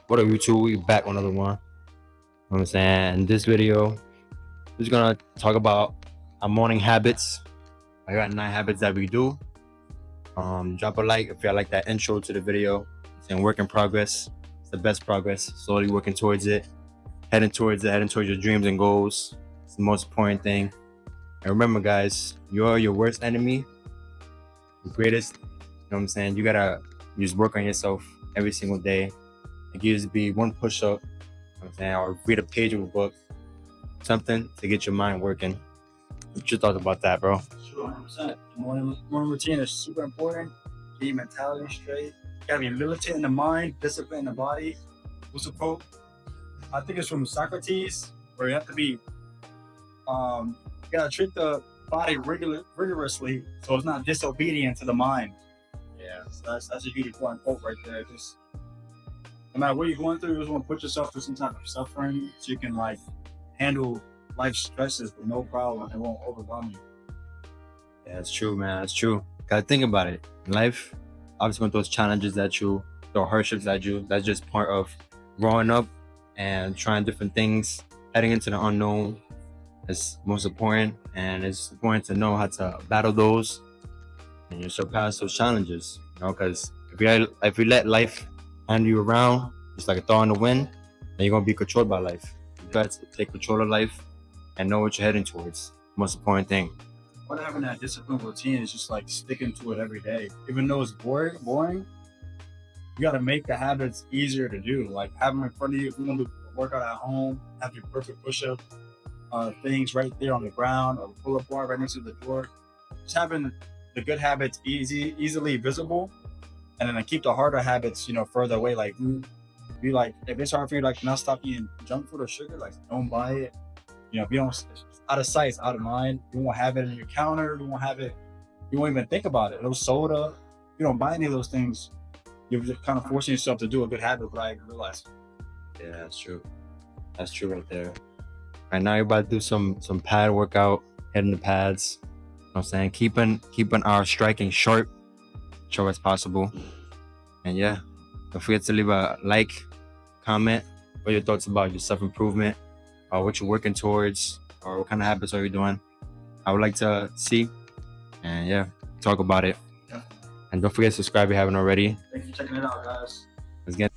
What up, YouTube? We back on another one. You know what I'm saying? In this video, we're just gonna talk about our morning habits. I got 9 habits that we do. Drop a like if you like that intro to the video. It's in work in progress. It's the best progress. Slowly working towards it, heading towards your dreams and goals. It's the most important thing. And remember, guys, you're your worst enemy, the greatest. You know what I'm saying? You gotta just work on yourself every single day. It can just be one push-up, you know what I'm saying, or read a page of a book, something to get your mind working. What you thought about that, bro? Sure, 100%. Morning routine is super important. Keep your mentality straight. You gotta be militant in the mind, discipline in the body. What's the quote? I think it's from Socrates, where you have to be, you gotta treat the body rigorously so it's not disobedient to the mind. Yeah, so that's a huge important quote right there. Just no matter what you're going through, you just want to put yourself through some type of suffering so you can like handle life stresses with no problem. It won't overwhelm you. Yeah, that's true, man. That's true. Gotta think about it. In life, obviously, when those challenges at you, those hardships at you, that's just part of growing up and trying different things, heading into the unknown. Is most important, and it's important to know how to battle those and you surpass those challenges. You know, because if you let life hand you around, just like a throw in the wind, then you're gonna be controlled by life. You got to take control of life and know what you're heading towards. Most important thing. Part of having that disciplined routine is just like sticking to it every day, even though it's boring. You got to make the habits easier to do. Like have them in front of you. If you want to work out at home, have your perfect push-up things right there on the ground, or pull-up bar right next to the door. Just having the good habits easily visible, and then keep the harder habits, further away. Like be like, if it's hard for you, like not stop eating junk food or sugar, like don't buy it. If you don't, out of sight, out of mind. You won't have it on your counter. You won't have it. You won't even think about it. No soda. You don't buy any of those things. You're just kind of forcing yourself to do a good habit without even realizing. Yeah, that's true. That's true right there. Right now, you're about to do some pad workout, hitting the pads. You know what I'm saying? Keeping our striking sharp as possible. And yeah, don't forget to leave a like, comment, what your thoughts about your self-improvement, or what you're working towards, or what kind of habits are you doing. I would like to see, and yeah, talk about it. Yeah. And don't forget to subscribe if you haven't already. Thanks for checking it out, guys. Let's get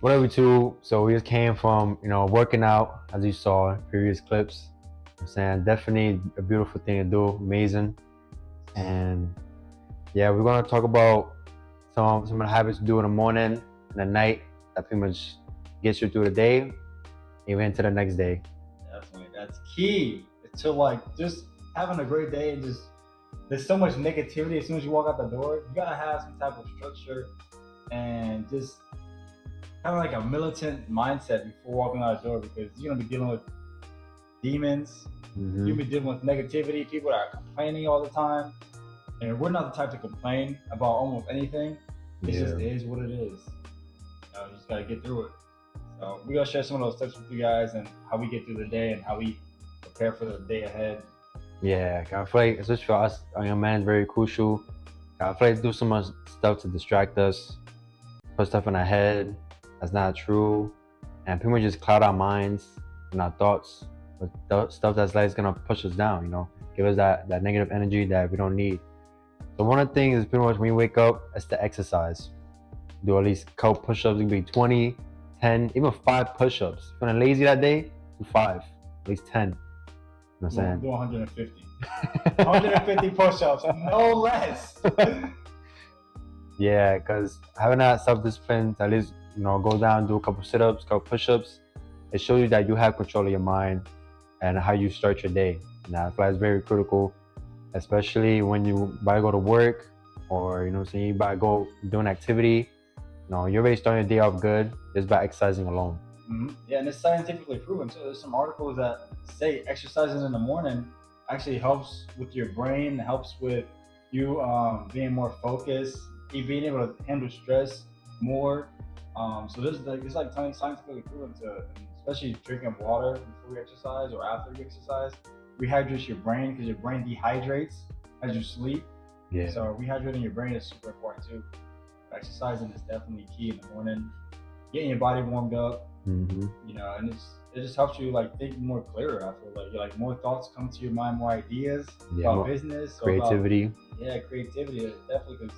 whatever too. So we just came from, working out, as you saw in previous clips. I'm saying definitely a beautiful thing to do, amazing. And yeah, we're gonna talk about some of the habits to do in the morning and the night that pretty much gets you through the day, even into the next day. Definitely, that's key to like just having a great day and just there's so much negativity as soon as you walk out the door. You gotta have some type of structure and just kind of like a militant mindset before walking out the door because you're gonna be dealing with demons. Mm-hmm. You're gonna be dealing with negativity, people that are complaining all the time. And we're not the type to complain about almost anything. It just is what it is. You just gotta get through it. So we're gonna share some of those tips with you guys and how we get through the day and how we prepare for the day ahead. Yeah, I feel like especially for us, young man, is very crucial. I feel like do so much stuff to distract us, put stuff in our head that's not true, and pretty much just cloud our minds and our thoughts with stuff that's like gonna push us down. Give us that negative energy that we don't need. So one of the things is pretty much when you wake up, it's to exercise. Do at least a couple push-ups. It could be 20, 10, even 5 push-ups. If you're feeling lazy that day, do 5, at least 10. You know what I'm saying? Do 150. 150 push-ups, no less. Yeah, because having that self-discipline to at least, go down, do a couple sit-ups, couple push-ups, it shows you that you have control of your mind and how you start your day. And I feel like it's very critical, especially when you about to go to work or, you about to go do an activity. You're already starting your day off good just by exercising alone. Mm-hmm. Yeah, and it's scientifically proven too. There's some articles that say exercising in the morning actually helps with your brain, helps with you being more focused, you being able to handle stress more. So this is it's like scientifically proven to, especially drinking water before you exercise or after you exercise, rehydrates your brain because your brain dehydrates as you sleep. Yeah. So rehydrating your brain is super important too. Exercising is definitely key in the morning. Getting your body warmed up, Mm-hmm. And it just helps you like think more clearer. I feel like you're like more thoughts come to your mind, more ideas about business, creativity. Creativity definitely because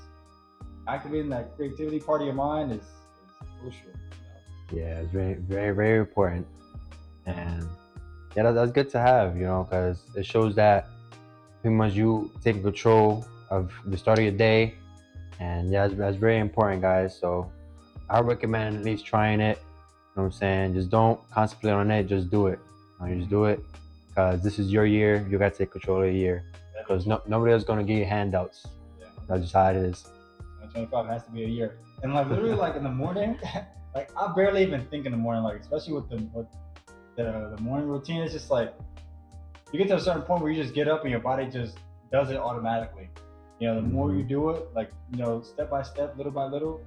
activating that creativity part of your mind is crucial. Yeah, it's very, very, very important, and yeah, that's good to have, because it shows that pretty much you taking control of the start of your day, and yeah, that's very important, guys. So I recommend at least trying it. You know what I'm saying? Just don't concentrate on it. Just do it. You just do it because this is your year. You got to take control of your year because nobody else is going to give you handouts. Yeah. That's just how it is. 2025 has to be a year. And like literally like in the morning, like I barely even think in the morning, like especially with the morning routine. It's just like you get to a certain point where you just get up and your body just does it automatically. The more you do it, like, step by step, little by little,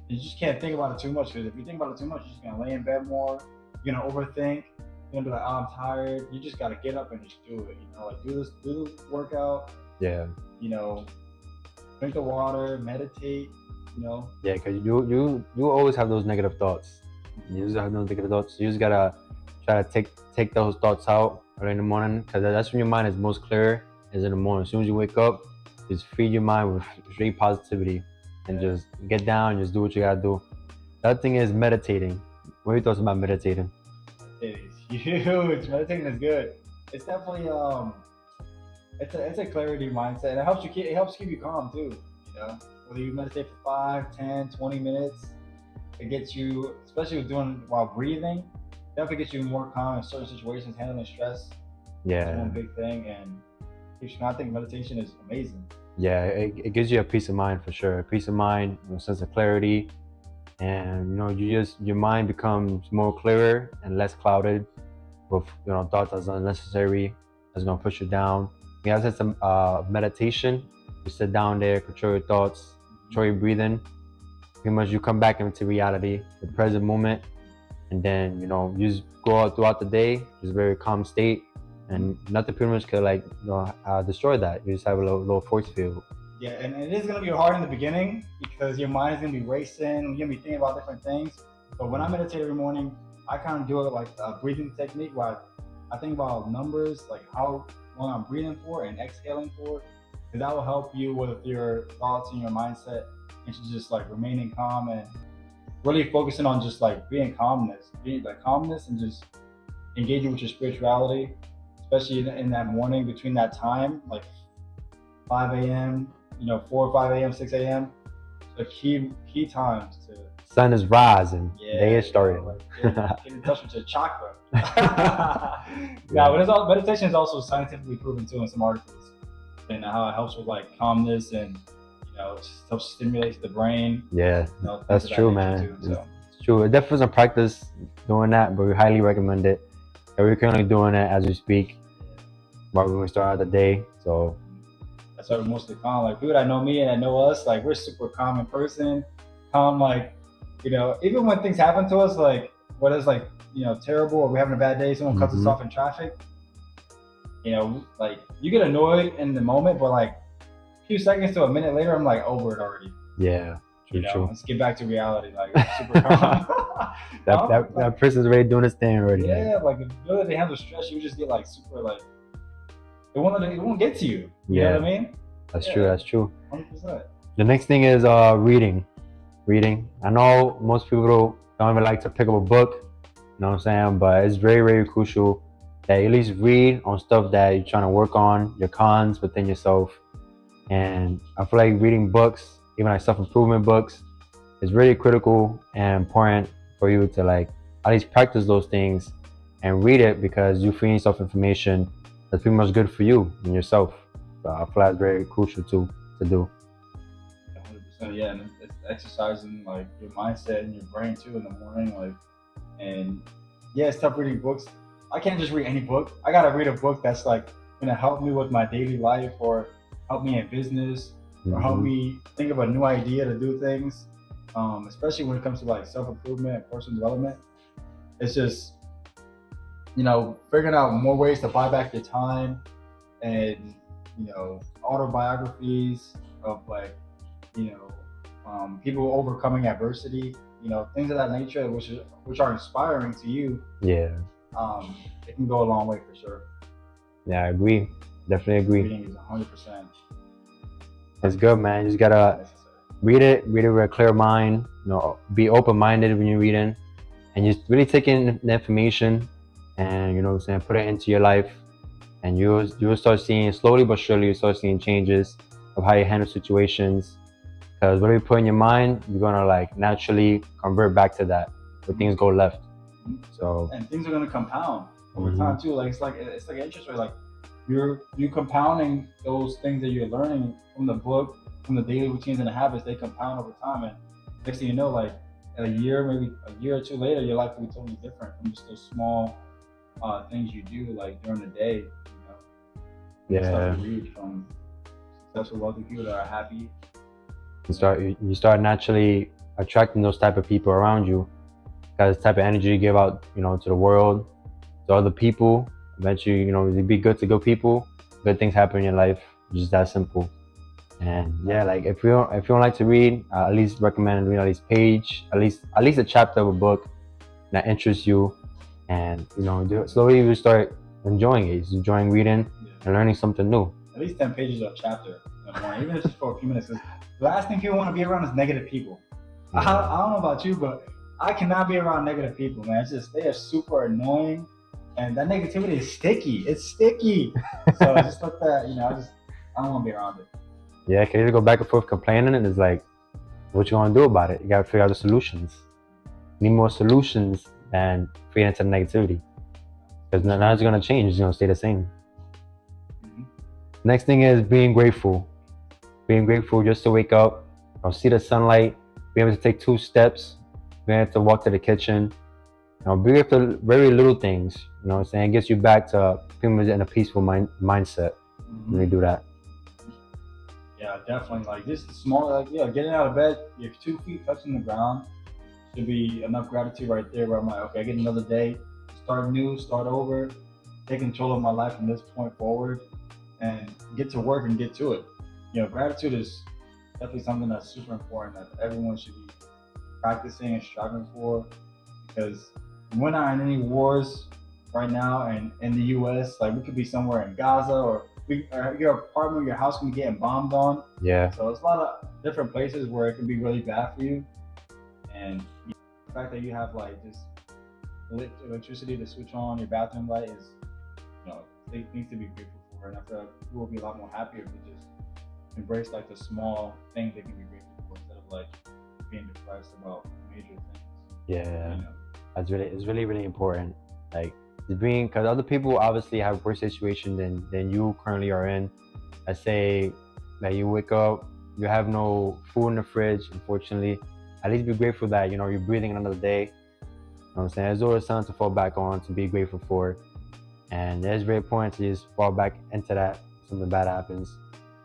you just can't think about it too much because if you think about it too much, you're just gonna lay in bed more. You're gonna overthink. You're gonna be like, "Oh, I'm tired." You just gotta get up and just do it. Like do this workout. Yeah. Drink the water, meditate. Yeah, because you always have those negative thoughts. You just have those negative thoughts. You just gotta try to take those thoughts out early in the morning because that's when your mind is most clear. Is in the morning. As soon as you wake up, just feed your mind with straight positivity. And just get down, just do what you gotta do. The other thing is meditating. What are your thoughts about meditating? It is huge. Meditating is good. It's definitely it's a clarity mindset, and it helps keep you calm too. Whether you meditate for 5, 10, 20 minutes, it gets you, especially while breathing, definitely gets you more calm in certain situations, handling stress. Yeah, that's one big thing, and I think meditation is amazing. Yeah, it gives you a peace of mind for sure. A peace of mind, a sense of clarity, and your mind becomes more clearer and less clouded with thoughts that's unnecessary, that's gonna push you down. You have to some meditation. You sit down there, control your thoughts, control your breathing. Pretty much you come back into reality, the present moment, and then you just go out throughout the day, just very calm state. And nothing pretty much could destroy that. You just have a little force field. Yeah, and it is gonna be hard in the beginning because your mind is gonna be racing. You're gonna be thinking about different things. But when I meditate every morning, I kind of do it like a breathing technique where I think about numbers, like how long I'm breathing for and exhaling for, because that will help you with your thoughts and your mindset, and just like remaining calm and really focusing on just like being calmness and just engaging with your spirituality, especially in that morning between that time, like 5 a.m., 4 or 5 a.m., 6 a.m. The key times to Sun is rising, day is starting. like get in touch with your chakra. But meditation is also scientifically proven too in some articles, and how it helps with like calmness and helps stimulate the brain. Yeah, that's true, man. Too, so. It's true. It definitely some practice doing that, but we highly recommend it. And we're currently doing it as we speak, right when we start out the day. So that's why we're mostly calm. Like people that know me and that know us, like we're super calm in person. Calm, like even when things happen to us, like what is like terrible, or we're having a bad day, someone cuts us off in traffic. Like you get annoyed in the moment, but like a few seconds to a minute later, I'm like over it already. Yeah, true. Let's get back to reality. Like super calm. that person's already doing his thing already. Yeah, like if you know that they handle stress, you just get like super like it won't get to you. You know what I mean? That's true. That's true. 100%. The next thing is reading. I know most people don't even like to pick up a book. You know what I'm saying? But it's very, very crucial that you at least read on stuff that you're trying to work on, your cons within yourself. And I feel like reading books, even like self-improvement books, is really critical and important for you to like at least practice those things and read it, because you're feeding yourself information that's pretty much good for you and yourself. So I feel that's very crucial to do. 100%, yeah, and it's exercising like your mindset and your brain too in the morning, like, and yeah, it's tough reading books. I can't just read any book. I gotta read a book that's like gonna help me with my daily life, or help me in business, or help me think of a new idea to do things. Especially when it comes to like self-improvement and personal development. It's just figuring out more ways to buy back your time, and autobiographies of like people overcoming adversity, things of that nature, which are inspiring to you. Yeah. It can go a long way for sure. Yeah, I agree. Definitely agree. Reading is 100%. It's good, man. You just gotta read it with a clear mind. Be open-minded when you're reading, and just really take in the information, and put it into your life, and you'll start seeing, slowly but surely, you start seeing changes of how you handle situations. Because whatever you put in your mind, you're gonna like naturally convert back to that when things go left. So and things are gonna compound over time too. Like it's like an interest rate. Like you're compounding those things that you're learning from the book, from the daily routines and the habits. They compound over time, and next thing you know, like maybe a year or two later, your life will be totally different from just those small things you do like during the day. Stuff you read from successful, wealthy people that are happy. You start naturally attracting those type of people around you, because the type of energy you give out, to the world, to other people. Eventually, you be good to good people, good things happen in your life. Just that simple. And yeah, like if you don't like to read, at least recommend reading at least page, at least a chapter of a book that interests you, and slowly you start enjoying it. You're enjoying reading and learning something new. At least 10 pages of a chapter in the morning, even if it's for a few minutes. The last thing people want to be around is negative people. I don't know about you, but I cannot be around negative people, man. It's just, they are super annoying, and that negativity is sticky. It's sticky. So just let that, I don't want to be around it. Yeah, can you go back and forth complaining, and it's like, what you gonna do about it? You gotta figure out the solutions. You need more solutions than feeding into negativity, because none is gonna change. It's gonna stay the same. Next thing is being grateful. Being grateful just to wake up, see the sunlight, be able to take 2 steps, be able to walk to the kitchen. Be grateful for very little things. You know what I'm saying? It gets you back to pretty much in a peaceful mindset when you do that. Yeah, definitely. Like just small, like getting out of bed, you have 2 feet touching the ground, should be enough gratitude right there. Where I'm like, okay, I get another day, start new, start over, take control of my life from this point forward, and get to work and get to it. Gratitude is definitely something that's super important that everyone should be practicing and striving for, because we're not in any wars right now, and in the U.S., like we could be somewhere in Gaza, or your apartment, your house can be getting bombed on. Yeah. So it's a lot of different places where it can be really bad for you, And the fact that you have like just electricity to switch on your bathroom light is, things to be grateful for. And I feel like people will be a lot more happier if they just embrace like the small things they can be grateful for instead of like being depressed about major things. Yeah, that's it's really important. Like being, because other people obviously have worse situation than you currently are in. I say, like you wake up, you have no food in the fridge, unfortunately. At least be grateful that you're breathing another day. You know what I'm saying? There's always something to fall back on, to be grateful for. And it's very important to just fall back into that when something bad happens.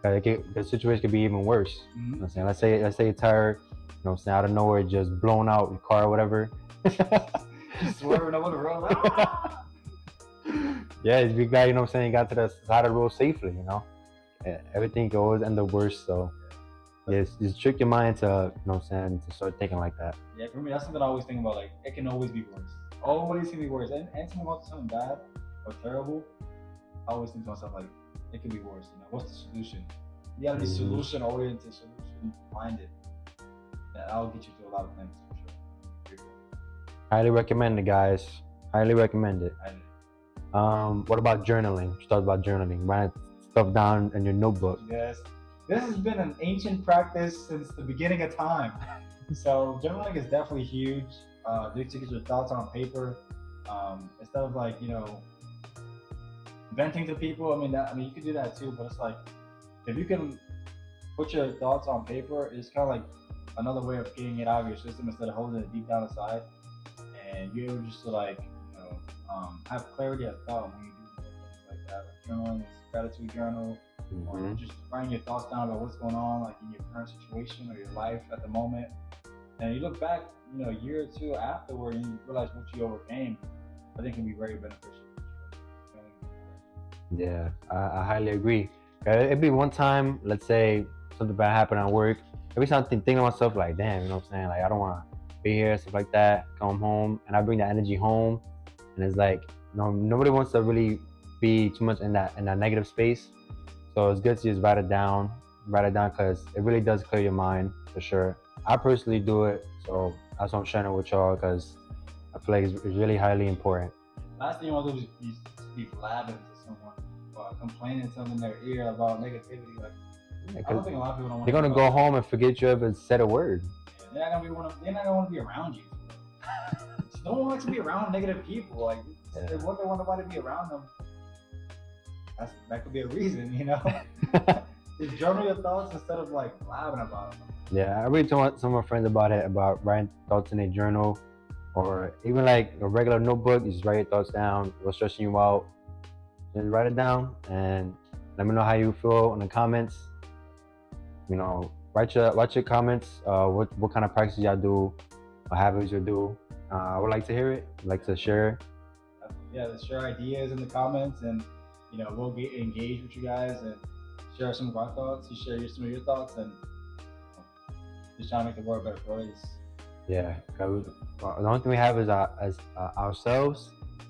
Because the situation could be even worse. You know what I'm saying? Let's say you're tired, what I'm saying, out of nowhere, just blown out your car or whatever. Just swerving over the road. Yeah, you got, what I'm saying, you got to the side of the road safely, Everything can always end up worse, so just trick your mind to, what I'm saying, to start thinking like that. Yeah, for me, that's something I always think about. Like, it can always be worse. Always can be worse. And anytime about something bad or terrible, I always think to myself, like, it could be worse. What's the solution? You gotta be solution oriented, solution minded. That'll get you through a lot of things for sure. Highly recommend it, guys. Highly recommend it. What about journaling? You talked about journaling. Write stuff down in your notebook. Yes. This has been an ancient practice since the beginning of time. So journaling is definitely huge. Just to get your thoughts on paper, instead of like venting to people. I mean you could do that too, but it's like if you can put your thoughts on paper, it's kind of like another way of getting it out of your system instead of holding it deep down inside. And you're able just to like have clarity of thought when you do things like that. Like journaling, gratitude journal, or just writing your thoughts down about what's going on, like in your current situation or your life at the moment. And you look back, a year or two afterward, and you realize what you overcame. I think can be very beneficial. Yeah, I highly agree. It'd be one time, let's say something bad happened at work. Every time I think to myself like, damn, what I'm saying? Like, I don't want to be here, stuff like that. Come home, and I bring that energy home, and it's like, nobody wants to really be too much in that negative space. So it's good to just write it down because it really does clear your mind for sure. I personally do it, so that's why I'm sharing it with y'all because I feel like it's really highly important. Last thing you want to do is be blabbing to someone or complaining to them in their ear about negativity. Like, I don't think a lot of people don't want. They're gonna go home and forget you ever said a word. Yeah, they're not gonna want to be around you. No one wants to be around negative people. Like, they want nobody to be around them. That could be a reason, Just journal your thoughts instead of like blabbing about them. Yeah, I really told some of my friends about it, about writing thoughts in a journal, or even like a regular notebook. You just write your thoughts down. What's stressing you out? Just write it down and let me know how you feel in the comments. Write your comments. What kind of practices y'all do, or habits you do. I would like to hear it. I'd like to share. Yeah, let's share ideas in the comments, and we'll get engaged with you guys and share some of our thoughts. You share some of your thoughts, and just trying to make the world a better place. Yeah, because the only thing we have is ourselves,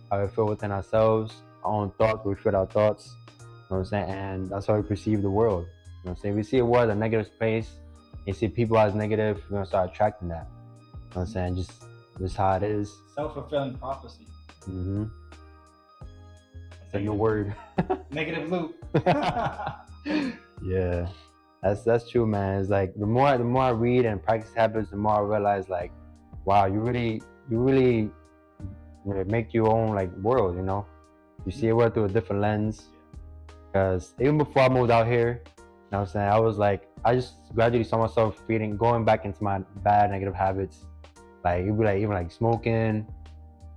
how we feel within ourselves, our own thoughts, we fit our thoughts. You know what I'm saying? And that's how we perceive the world. You know what I'm saying? If we see a world as a negative space, and see people as negative, we're gonna start attracting that. You know what I'm saying? Just how it is. Self-fulfilling prophecy. It's a new word. Negative loop. Yeah, that's true, man. It's like the more I read and practice habits, the more I realize like, wow, you really make your own like world. You see a world through a different lens. Because even before I moved out here, what I'm saying, I was like, I just gradually saw myself going back into my bad negative habits. Like it'd be like even like smoking,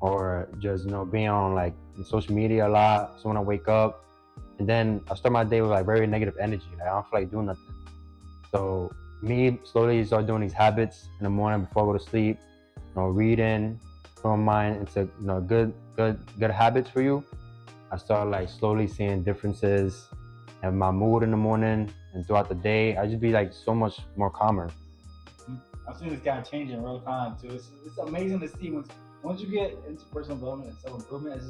or just being on like social media a lot. So when I wake up, and then I start my day with like very negative energy. Like I don't feel like doing nothing. So me slowly start doing these habits in the morning before I go to sleep. Reading, put my mind into good habits for you. I start like slowly seeing differences in my mood in the morning and throughout the day. I just be like so much more calmer. I've seen this guy change in real time too. It's amazing to see once you get into personal development and self-improvement.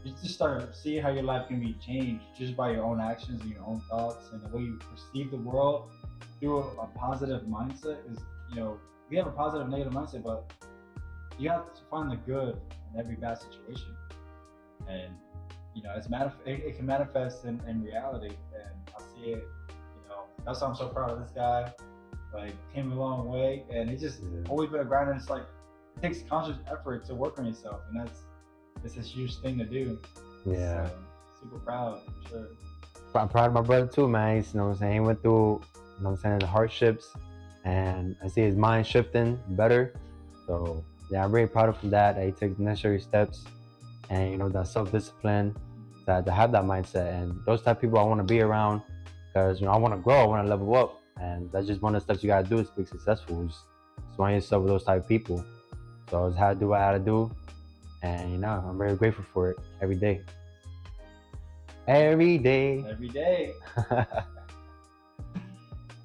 You just start seeing how your life can be changed just by your own actions and your own thoughts, and the way you perceive the world through a positive mindset is, we have a positive, negative mindset, but you have to find the good in every bad situation, and you know, it can manifest in reality, and I see it. You know, that's why I'm so proud of this guy. Like, came a long way, and he's just always been a grinder. It's like it takes conscious effort to work on yourself, and it's a huge thing to do. Yeah. So, super proud, for sure. I'm proud of my brother too, man. He's, you know what I'm saying, he went through, you know what I'm saying, the hardships, and I see his mind shifting better. So yeah, I'm really proud of him that he took the necessary steps, and you know, that self-discipline, to have that mindset, and those type of people I want to be around, because you know, I want to grow, I want to level up, and that's just one of the steps you gotta do to be successful. Just surround yourself with those type of people. So I just had to do what I had to do, and you know, I'm very grateful for it every day. Every day. Every day.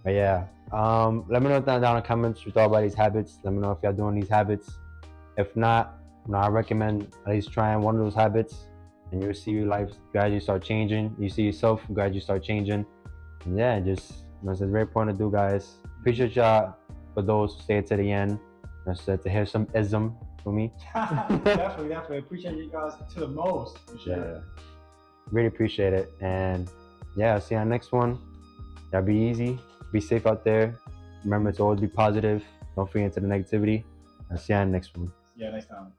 But yeah, let me know down in the comments what you thought about these habits. Let me know if y'all doing these habits. If not, you know, I recommend at least trying one of those habits, and you'll see your life gradually start changing. You see yourself gradually start changing. And yeah, just, you know, it's very important to do, guys. Appreciate y'all for those who stay to the end. To hear some ism for me. Definitely appreciate you guys to the most, for sure. Yeah, really appreciate it. And yeah, I'll see you on the next one. Y'all be easy, be safe out there. Remember to always be positive. Don't forget into the negativity. I'll see you on the next one. Yeah, next time.